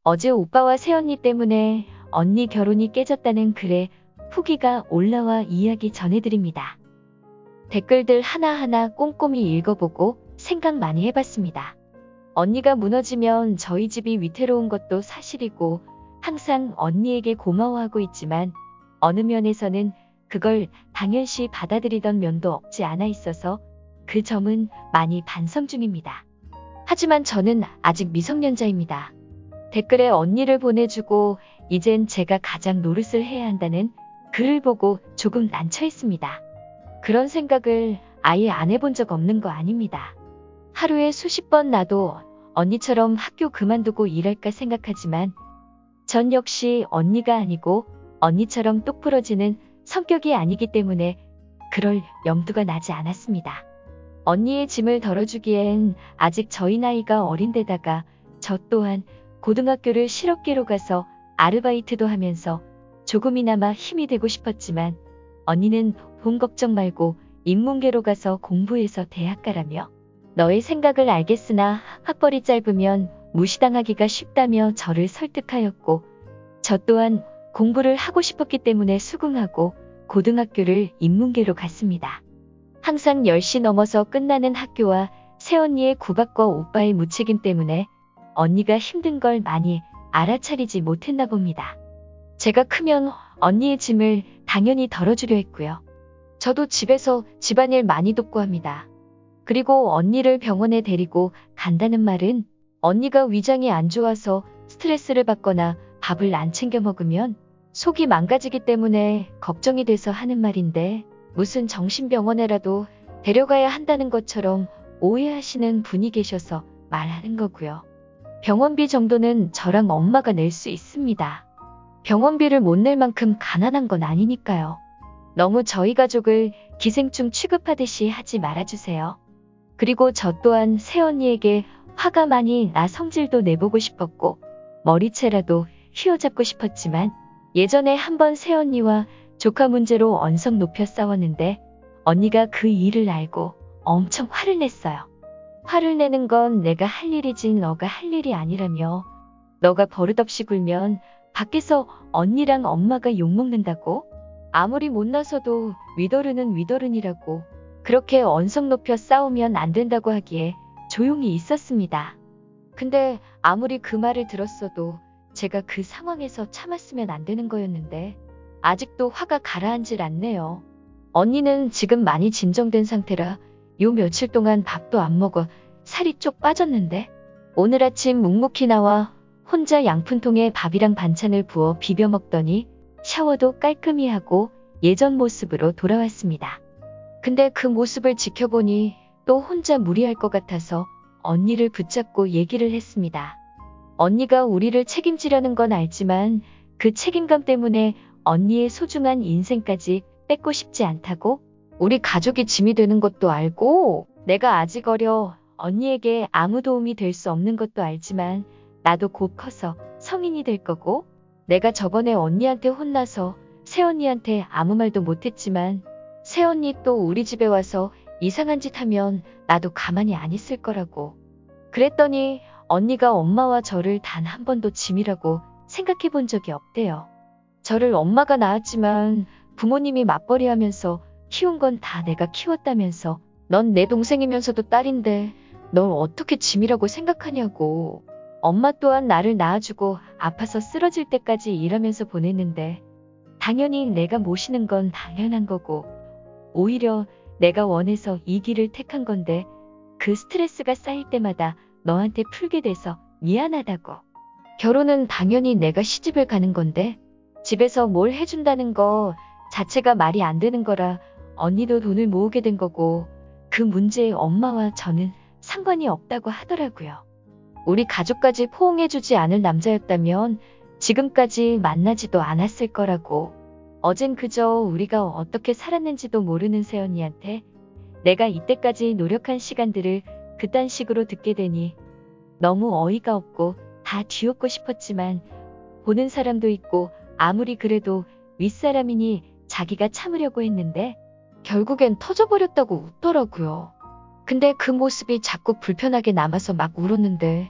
어제 오빠와 새언니 때문에 언니 결혼이 깨졌다는 글에 후기가 올라와 이야기 전해드립니다. 댓글들 하나하나 꼼꼼히 읽어보고 생각 많이 해봤습니다. 언니가 무너지면 저희 집이 위태로운 것도 사실이고 항상 언니에게 고마워하고 있지만 어느 면에서는 그걸 당연시 받아들이던 면도 없지 않아 있어서 그 점은 많이 반성 중입니다. 하지만 저는 아직 미성년자입니다. 댓글에 언니를 보내주고 이젠 제가 가장 노릇을 해야 한다는 글을 보고 조금 난처했습니다. 그런 생각을 아예 안 해본 적 없는 거 아닙니다. 하루에 수십 번 나도 언니처럼 학교 그만두고 일할까 생각하지만 전 역시 언니가 아니고 언니처럼 똑부러지는 성격이 아니기 때문에 그럴 염두가 나지 않았습니다. 언니의 짐을 덜어주기엔 아직 저희 나이가 어린데다가 저 또한 고등학교를 실업계로 가서 아르바이트도 하면서 조금이나마 힘이 되고 싶었지만 언니는 돈 걱정 말고 인문계로 가서 공부해서 대학 가라며 너의 생각을 알겠으나 학벌이 짧으면 무시당하기가 쉽다며 저를 설득하였고 저 또한 공부를 하고 싶었기 때문에 수긍하고 고등학교를 인문계로 갔습니다. 항상 10시 넘어서 끝나는 학교와 새언니의 구박과 오빠의 무책임 때문에 언니가 힘든 걸 많이 알아차리지 못했나 봅니다. 제가 크면 언니의 짐을 당연히 덜어주려 했고요. 저도 집에서 집안일 많이 돕고 합니다. 그리고 언니를 병원에 데리고 간다는 말은 언니가 위장이 안 좋아서 스트레스를 받거나 밥을 안 챙겨 먹으면 속이 망가지기 때문에 걱정이 돼서 하는 말인데 무슨 정신병원에라도 데려가야 한다는 것처럼 오해하시는 분이 계셔서 말하는 거고요. 병원비 정도는 저랑 엄마가 낼 수 있습니다. 병원비를 못 낼 만큼 가난한 건 아니니까요. 너무 저희 가족을 기생충 취급하듯이 하지 말아주세요. 그리고 저 또한 새언니에게 화가 많이 나 성질도 내보고 싶었고 머리채라도 휘어잡고 싶었지만 예전에 한번 새언니와 조카 문제로 언성 높여 싸웠는데 언니가 그 일을 알고 엄청 화를 냈어요. 화를 내는 건 내가 할 일이지 너가 할 일이 아니라며 너가 버릇없이 굴면 밖에서 언니랑 엄마가 욕먹는다고? 아무리 못나서도 위더른은 위더른이라고 그렇게 언성 높여 싸우면 안 된다고 하기에 조용히 있었습니다. 근데 아무리 그 말을 들었어도 제가 그 상황에서 참았으면 안 되는 거였는데 아직도 화가 가라앉질 않네요. 언니는 지금 많이 진정된 상태라 요 며칠 동안 밥도 안 먹어 살이 쪽 빠졌는데 오늘 아침 묵묵히 나와 혼자 양푼통에 밥이랑 반찬을 부어 비벼 먹더니 샤워도 깔끔히 하고 예전 모습으로 돌아왔습니다. 근데 그 모습을 지켜보니 또 혼자 무리할 것 같아서 언니를 붙잡고 얘기를 했습니다. 언니가 우리를 책임지려는 건 알지만 그 책임감 때문에 언니의 소중한 인생까지 뺏고 싶지 않다고? 우리 가족이 짐이 되는 것도 알고 내가 아직 어려 언니에게 아무 도움이 될 수 없는 것도 알지만 나도 곧 커서 성인이 될 거고 내가 저번에 언니한테 혼나서 새언니한테 아무 말도 못했지만 새언니 또 우리 집에 와서 이상한 짓 하면 나도 가만히 안 있을 거라고. 그랬더니 언니가 엄마와 저를 단 한 번도 짐이라고 생각해 본 적이 없대요. 저를 엄마가 낳았지만 부모님이 맞벌이 하면서 키운 건 다 내가 키웠다면서 넌 내 동생이면서도 딸인데 널 어떻게 짐이라고 생각하냐고. 엄마 또한 나를 낳아주고 아파서 쓰러질 때까지 일하면서 보냈는데 당연히 내가 모시는 건 당연한 거고 오히려 내가 원해서 이 길을 택한 건데 그 스트레스가 쌓일 때마다 너한테 풀게 돼서 미안하다고. 결혼은 당연히 내가 시집을 가는 건데 집에서 뭘 해준다는 거 자체가 말이 안 되는 거라 언니도 돈을 모으게 된 거고 그 문제에 엄마와 저는 상관이 없다고 하더라고요. 우리 가족까지 포옹해주지 않을 남자였다면 지금까지 만나지도 않았을 거라고. 어젠 그저 우리가 어떻게 살았는지도 모르는 새언니한테 내가 이때까지 노력한 시간들을 그딴 식으로 듣게 되니 너무 어이가 없고 다 뒤엎고 싶었지만 보는 사람도 있고 아무리 그래도 윗사람이니 자기가 참으려고 했는데 결국엔 터져버렸다고 웃더라고요. 근데 그 모습이 자꾸 불편하게 남아서 막 울었는데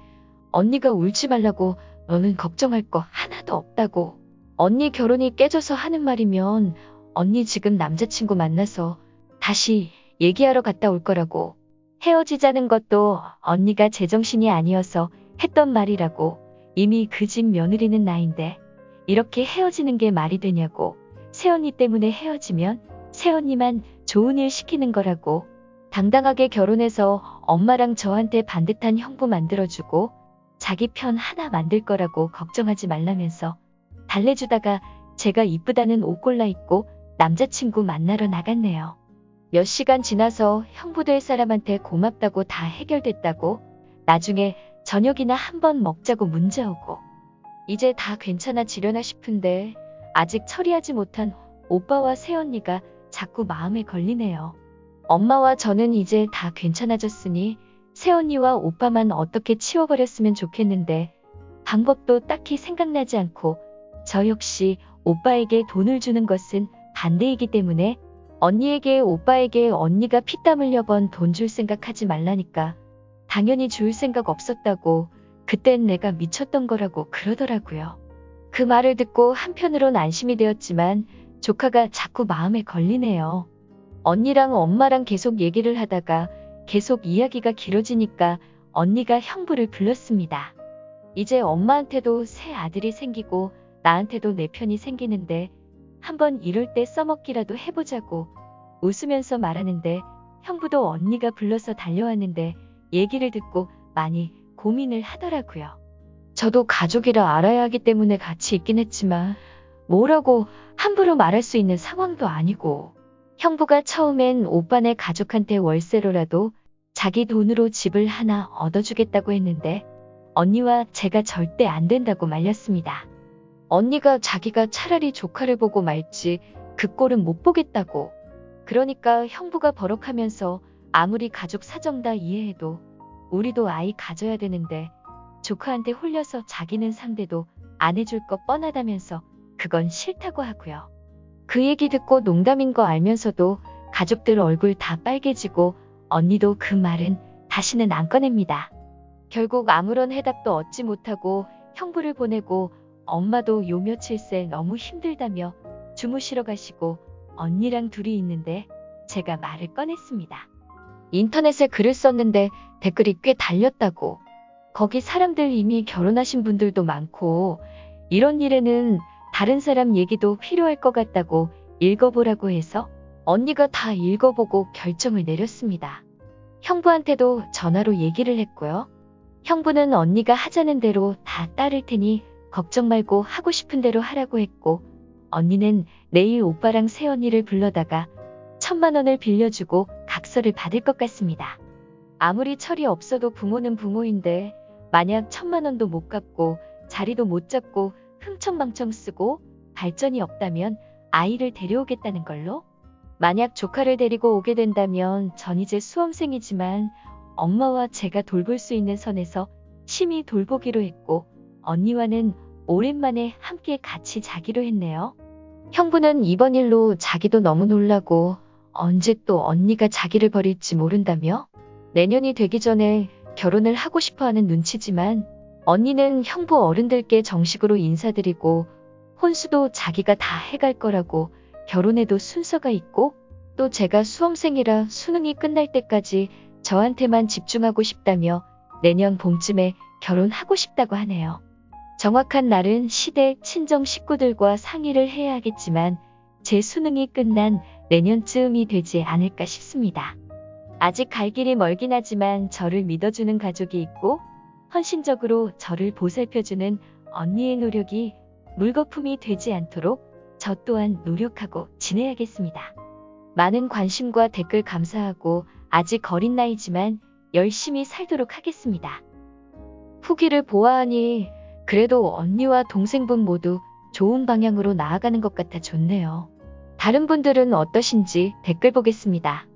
언니가 울지 말라고 너는 걱정할 거 하나도 없다고. 언니 결혼이 깨져서 하는 말이면 언니 지금 남자친구 만나서 다시 얘기하러 갔다 올 거라고. 헤어지자는 것도 언니가 제정신이 아니어서 했던 말이라고. 이미 그 집 며느리는 나인데 이렇게 헤어지는 게 말이 되냐고. 새언니 때문에 헤어지면 새언니만 좋은 일 시키는 거라고. 당당하게 결혼해서 엄마랑 저한테 반듯한 형부 만들어주고 자기 편 하나 만들 거라고 걱정하지 말라면서 달래주다가 제가 이쁘다는 옷 골라 입고 남자친구 만나러 나갔네요. 몇 시간 지나서 형부 될 사람한테 고맙다고 다 해결됐다고. 나중에 저녁이나 한번 먹자고 문자 오고. 이제 다 괜찮아지려나 싶은데 아직 처리하지 못한 오빠와 새언니가 자꾸 마음에 걸리네요. 엄마와 저는 이제 다 괜찮아졌으니 새언니와 오빠만 어떻게 치워버렸으면 좋겠는데 방법도 딱히 생각나지 않고 저 역시 오빠에게 돈을 주는 것은 반대이기 때문에 언니에게 오빠에게 언니가 피땀 흘려 번 돈 줄 생각하지 말라니까 당연히 줄 생각 없었다고 그땐 내가 미쳤던 거라고 그러더라고요. 그 말을 듣고 한편으론 안심이 되었지만 조카가 자꾸 마음에 걸리네요. 언니랑 엄마랑 계속 얘기를 하다가 계속 이야기가 길어지니까 언니가 형부를 불렀습니다. 이제 엄마한테도 새 아들이 생기고 나한테도 내 편이 생기는데 한번 이럴 때 써먹기라도 해보자고 웃으면서 말하는데 형부도 언니가 불러서 달려왔는데 얘기를 듣고 많이 고민을 하더라고요. 저도 가족이라 알아야 하기 때문에 같이 있긴 했지만 뭐라고 함부로 말할 수 있는 상황도 아니고. 형부가 처음엔 오빠네 가족한테 월세로라도 자기 돈으로 집을 하나 얻어주겠다고 했는데 언니와 제가 절대 안 된다고 말렸습니다. 언니가 자기가 차라리 조카를 보고 말지 그 꼴은 못 보겠다고. 그러니까 형부가 버럭하면서 아무리 가족 사정 다 이해해도 우리도 아이 가져야 되는데 조카한테 홀려서 자기는 상대도 안 해줄 거 뻔하다면서 그건 싫다고 하고요. 그 얘기 듣고 농담인 거 알면서도 가족들 얼굴 다 빨개지고 언니도 그 말은 다시는 안 꺼냅니다. 결국 아무런 해답도 얻지 못하고 형부를 보내고 엄마도 요 며칠 새 너무 힘들다며 주무시러 가시고 언니랑 둘이 있는데 제가 말을 꺼냈습니다. 인터넷에 글을 썼는데 댓글이 꽤 달렸다고. 거기 사람들 이미 결혼하신 분들도 많고 이런 일에는 다른 사람 얘기도 필요할 것 같다고 읽어보라고 해서 언니가 다 읽어보고 결정을 내렸습니다. 형부한테도 전화로 얘기를 했고요. 형부는 언니가 하자는 대로 다 따를 테니 걱정 말고 하고 싶은 대로 하라고 했고 언니는 내일 오빠랑 새언니를 불러다가 1,000만 원을 빌려주고 각서를 받을 것 같습니다. 아무리 철이 없어도 부모는 부모인데 만약 1,000만 원도 못 갚고 자리도 못 잡고 흥청망청 쓰고 발전이 없다면 아이를 데려오겠다는 걸로? 만약 조카를 데리고 오게 된다면 전 이제 수험생이지만 엄마와 제가 돌볼 수 있는 선에서 심히 돌보기로 했고 언니와는 오랜만에 함께 같이 자기로 했네요. 형부는 이번 일로 자기도 너무 놀라고 언제 또 언니가 자기를 버릴지 모른다며 내년이 되기 전에 결혼을 하고 싶어하는 눈치지만 언니는 형부 어른들께 정식으로 인사드리고 혼수도 자기가 다 해갈 거라고 결혼에도 순서가 있고 또 제가 수험생이라 수능이 끝날 때까지 저한테만 집중하고 싶다며 내년 봄쯤에 결혼하고 싶다고 하네요. 정확한 날은 시댁 친정 식구들과 상의를 해야 하겠지만 제 수능이 끝난 내년쯤이 되지 않을까 싶습니다. 아직 갈 길이 멀긴 하지만 저를 믿어주는 가족이 있고 헌신적으로 저를 보살펴주는 언니의 노력이 물거품이 되지 않도록 저 또한 노력하고 지내야겠습니다. 많은 관심과 댓글 감사하고 아직 어린 나이지만 열심히 살도록 하겠습니다. 후기를 보아하니 그래도 언니와 동생분 모두 좋은 방향으로 나아가는 것 같아 좋네요. 다른 분들은 어떠신지 댓글 보겠습니다.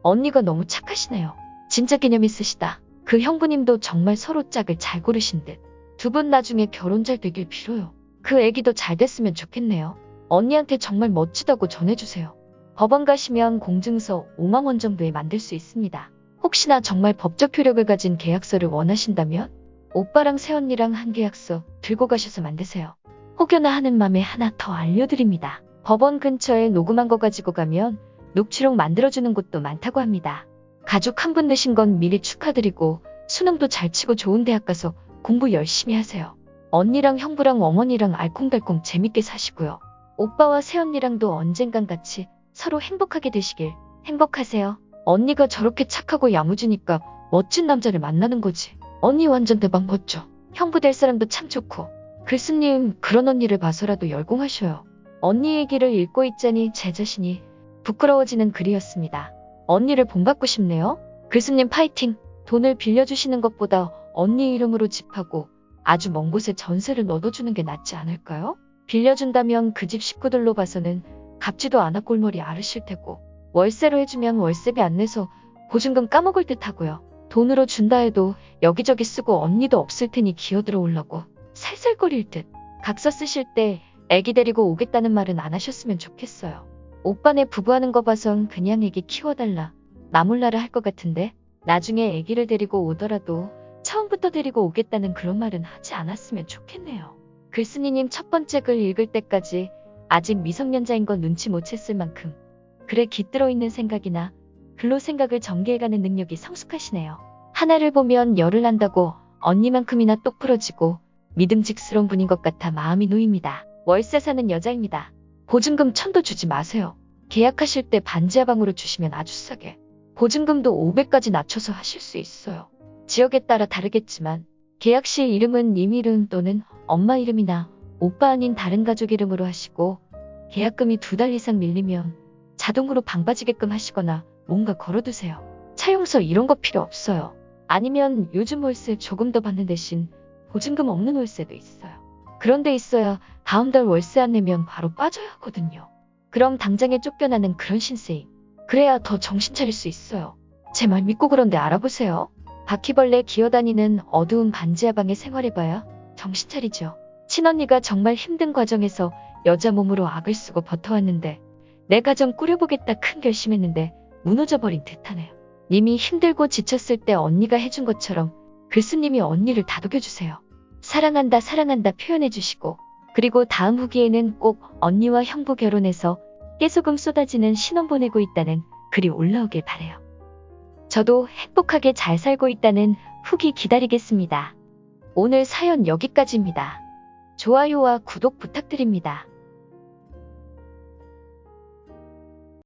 언니가 너무 착하시네요. 진짜 개념 있으시다. 그 형부님도 정말 서로 짝을 잘 고르신 듯. 두 분 나중에 결혼 잘 되길 빌어요. 그 애기도 잘 됐으면 좋겠네요. 언니한테 정말 멋지다고 전해주세요. 법원 가시면 공증서 5만 원 정도에 만들 수 있습니다. 혹시나 정말 법적 효력을 가진 계약서를 원하신다면 오빠랑 새언니랑 한 계약서 들고 가셔서 만드세요. 혹여나 하는 맘에 하나 더 알려드립니다. 법원 근처에 녹음한 거 가지고 가면 녹취록 만들어주는 곳도 많다고 합니다. 가족 한 분 되신 건 미리 축하드리고 수능도 잘 치고 좋은 대학 가서 공부 열심히 하세요. 언니랑 형부랑 어머니랑 알콩달콩 재밌게 사시고요. 오빠와 새언니랑도 언젠간 같이 서로 행복하게 되시길. 행복하세요. 언니가 저렇게 착하고 야무지니까 멋진 남자를 만나는 거지. 언니 완전 대박 멋져. 형부 될 사람도 참 좋고. 글쓰님 그런 언니를 봐서라도 열공하셔요. 언니 얘기를 읽고 있자니 제 자신이 부끄러워지는 글이었습니다. 언니를 본받고 싶네요. 글쓰님 파이팅. 돈을 빌려주시는 것보다 언니 이름으로 집하고 아주 먼 곳에 전세를 넣어주는 게 낫지 않을까요? 빌려준다면 그 집 식구들로 봐서는 갚지도 않아 꼴머리 앓으실 테고 월세로 해주면 월세비 안 내서 보증금 까먹을 듯 하고요. 돈으로 준다 해도 여기저기 쓰고 언니도 없을 테니 기어들어 오려고 살살거릴 듯. 각서 쓰실 때 애기 데리고 오겠다는 말은 안 하셨으면 좋겠어요. 오빠네 부부하는 거 봐선 그냥 애기 키워달라 나몰라라 할 것 같은데 나중에 애기를 데리고 오더라도 처음부터 데리고 오겠다는 그런 말은 하지 않았으면 좋겠네요. 글쓴이님 첫 번째 글 읽을 때까지 아직 미성년자인 건 눈치 못 챘을 만큼 글에 깃들어 있는 생각이나 글로 생각을 전개해가는 능력이 성숙하시네요. 하나를 보면 열을 난다고 언니만큼이나 똑 부러지고 믿음직스러운 분인 것 같아 마음이 놓입니다. 월세 사는 여자입니다. 보증금 1000도 주지 마세요. 계약하실 때 반지하 방으로 주시면 아주 싸게. 보증금도 500까지 낮춰서 하실 수 있어요. 지역에 따라 다르겠지만 계약 시 이름은 님 이름 또는 엄마 이름이나 오빠 아닌 다른 가족 이름으로 하시고 계약금이 2달 이상 밀리면 자동으로 방 빠지게끔 하시거나 뭔가 걸어두세요. 차용서 이런 거 필요 없어요. 아니면 요즘 월세 조금 더 받는 대신 보증금 없는 월세도 있어요. 그런데 있어야 다음 달 월세 안 내면 바로 빠져야 하거든요. 그럼 당장에 쫓겨나는 그런 신세임. 그래야 더 정신 차릴 수 있어요. 제 말 믿고 그런데 알아보세요. 바퀴벌레 기어다니는 어두운 반지하 방에 생활해봐야 정신 차리죠. 친언니가 정말 힘든 과정에서 여자 몸으로 악을 쓰고 버텨왔는데 내 가정 꾸려보겠다 큰 결심했는데 무너져버린 듯하네요. 님이 힘들고 지쳤을 때 언니가 해준 것처럼 글쓰님이 언니를 다독여주세요. 사랑한다 사랑한다 표현해주시고 그리고 다음 후기에는 꼭 언니와 형부 결혼해서 깨소금 쏟아지는 신혼 보내고 있다는 글이 올라오길 바래요. 저도 행복하게 잘 살고 있다는 후기 기다리겠습니다. 오늘 사연 여기까지입니다. 좋아요와 구독 부탁드립니다.